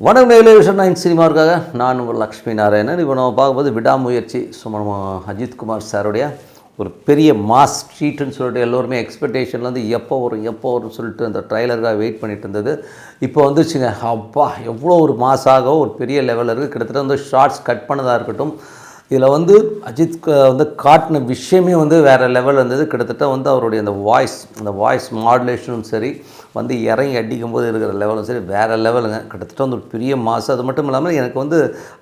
வணக்கம் நேயர்களே, விஷன் 9 சினிமாவுக்காக நான் உங்கள் லக்ஷ்மி நாராயணன். இப்போ நம்ம பார்க்கும்போது விடாமுயற்சி நம்ம அஜித்குமார் சாருடைய ஒரு பெரிய மாஸ் ட்ரீட்டுன்னு சொல்லிட்டு எல்லோருமே எக்ஸ்பெக்டேஷனில் வந்து எப்போ வரும்னு சொல்லிட்டு அந்த ட்ரைலருக்காக வெயிட் பண்ணிட்டு இருந்தது. இப்போ வந்துச்சுங்க. அப்பா எவ்வளோ ஒரு மாஸாக ஒரு பெரிய லெவலில் இருக்குது. கிட்டத்தட்ட வந்து ஷார்ட்ஸ் கட் பண்ணதாக இருக்கட்டும், இதில் வந்து அஜித் வந்து காட்டின விஷயமே வந்து வேறு லெவலில் இருந்தது. கிட்டத்தட்ட வந்து அவருடைய அந்த வாய்ஸ் மாடுலேஷனும் சரி, வந்து இறங்கி அடிக்கும்போது இருக்கிற லெவலும் சரி வேறு லெவலுங்க. கிட்டத்தட்ட வந்து ஒரு பெரிய மாசு. அது மட்டும் இல்லாமல் எனக்கு வந்து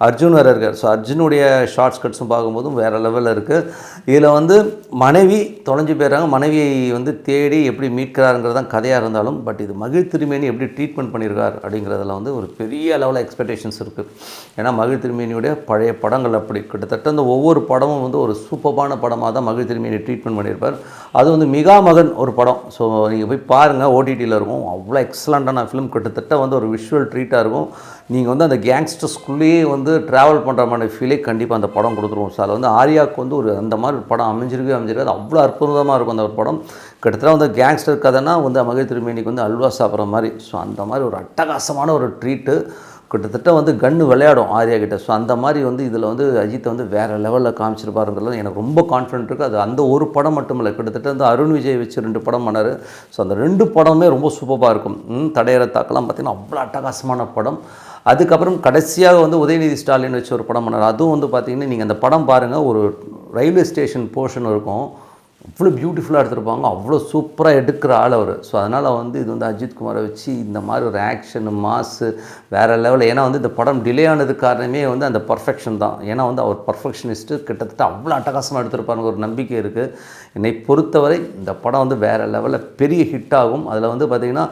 அர்ஜுன் வேறு இருக்கார். ஸோ அர்ஜுனுடைய ஷார்ட்ஸ் கட்ஸும் பார்க்கும்போதும் வேறு லெவலில் இருக்குது. இதில் வந்து மனைவி தொலைஞ்சு போயிடுறாங்க. மனைவியை வந்து தேடி எப்படி மீட்கிறாருங்கிறது தான் கதையாக இருந்தாலும், பட் இது மகிழ் திருமேனி எப்படி ட்ரீட்மெண்ட் பண்ணியிருக்கார் அப்படிங்கிறதுல வந்து ஒரு பெரிய லெவலில் எக்ஸ்பெக்டேஷன்ஸ் இருக்குது. ஏன்னா மகிழ் திருமேனியுடைய பழைய படங்கள் அப்படி கிட்டத்தட்ட அந்த ஒவ்வொரு படமும் வந்து ஒரு சூப்பரான படமாக தான் மகிழ் திருமேனி ட்ரீட்மெண்ட் பண்ணியிருப்பார். அது வந்து மிகா மகன் ஒரு படம். ஸோ நீங்கள் போய் பாருங்கள், ஓடிடியில் இருக்கும். அவ்வளோ எக்ஸலண்ட்டான ஃபிலிம். கிட்டத்தட்ட வந்து ஒரு விஷுவல் ட்ரீட்டாக இருக்கும். நீங்கள் வந்து அந்த கேங்ஸ்டர்ஸ்குள்ளேயே வந்து ட்ராவல் பண்ணுற மாதிரி ஃபீலே கண்டிப்பாக அந்த படம் கொடுத்துருவோம். ஸோ அதில் வந்து ஆர்யாவுக்கு வந்து ஒரு அந்த மாதிரி படம் அமைஞ்சிருக்காது. அவ்வளோ அற்புதமாக இருக்கும் அந்த ஒரு படம். கிட்டத்தட்ட வந்து கேங்ஸ்டர் கதைனா வந்து மகிழ் திருமேனிக்கு வந்து அல்வா சாப்பிட்ற மாதிரி. ஸோ அந்த மாதிரி ஒரு அட்டகாசமான ஒரு ட்ரீட்டு. கிட்டத்தட்ட வந்து கன்று விளையாடும் ஆர்யா கிட்ட. ஸோ அந்த மாதிரி வந்து இதில் வந்து அஜித்தை வந்து வேறு லெவலில் காமிச்சிருப்பாருங்கிறது எனக்கு ரொம்ப கான்ஃபிடென்ட் இருக்குது. அது அந்த ஒரு படம் மட்டும் இல்லை, கிட்டத்தட்ட வந்து அருண் விஜய் வச்சு 2 படம் பண்ணார். ஸோ அந்த 2 படமுமே ரொம்ப சூப்பராக இருக்கும். தடையறத்தாக்கெல்லாம் பார்த்திங்கன்னா அவ்வளோ அட்டகாசமான படம். அதுக்கப்புறம் கடைசியாக வந்து உதயநிதி ஸ்டாலின் வச்சு ஒரு படம் பண்ணார். அதுவும் வந்து பார்த்திங்கன்னா நீங்கள் அந்த படம் பாருங்கள், ஒரு ரயில்வே ஸ்டேஷன் போர்ஷன் இருக்கும். அவ்வளோ பியூட்டிஃபுல்லாக எடுத்திருப்பாங்க. அவ்வளோ சூப்பராக எடுக்கிற ஆள் அவர். ஸோ அதனால் வந்து இது வந்து அஜித்குமாரை வச்சு இந்த மாதிரி ஒரு ஆக்ஷனு மாஸு வேறு லெவலில். ஏன்னா வந்து இந்த படம் டிலே ஆனதுக்கு காரணமே வந்து அந்த பர்ஃபெக்ஷன் தான். ஏன்னா வந்து அவர் பர்ஃபெக்ஷனிஸ்ட்டு. கிட்டத்தட்ட அவ்வளோ அட்டகாசமாக எடுத்திருப்பாருங்க ஒரு நம்பிக்கை இருக்குது. என்னை பொறுத்தவரை இந்த படம் வந்து வேறு லெவலில் பெரிய ஹிட் ஆகும். அதில் வந்து பார்த்திங்கன்னா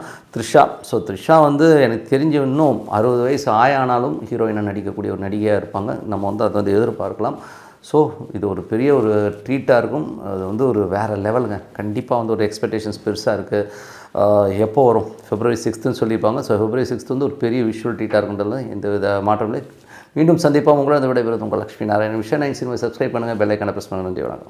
த்ரிஷா வந்து எனக்கு தெரிஞ்ச இன்னும் 60 வயசு ஆனாலும் ஹீரோயினாக நடிக்கக்கூடிய ஒரு நடிகையாக இருப்பாங்க. நம்ம வந்து அதை வந்து எதிர்பார்க்கலாம். ஸோ இது ஒரு பெரிய ஒரு ட்ரீட்டாக இருக்கும். அது வந்து ஒரு வேறு லெவலுங்க. கண்டிப்பாக வந்து ஒரு எக்ஸ்பெக்டேஷன்ஸ் பெருசாக இருக்குது. எப்போ வரும்? February 6th சொல்லியிருப்பாங்க. ஸோ February 6th வந்து ஒரு பெரிய விஷுவல் ட்ரீட்டாக இருக்குன்றதுல எந்த வித மாற்றமில்லை. மீண்டும் சந்திப்பாக உங்களோட அந்த விடைபெறுவது உங்கள் Lakshmi Narayanan. Vision 9 cinema subscribe பண்ணுங்கள், பெல் ஐக்கானை ப்ரெஸ் பண்ணுங்கள். நன்றி, வணக்கம்.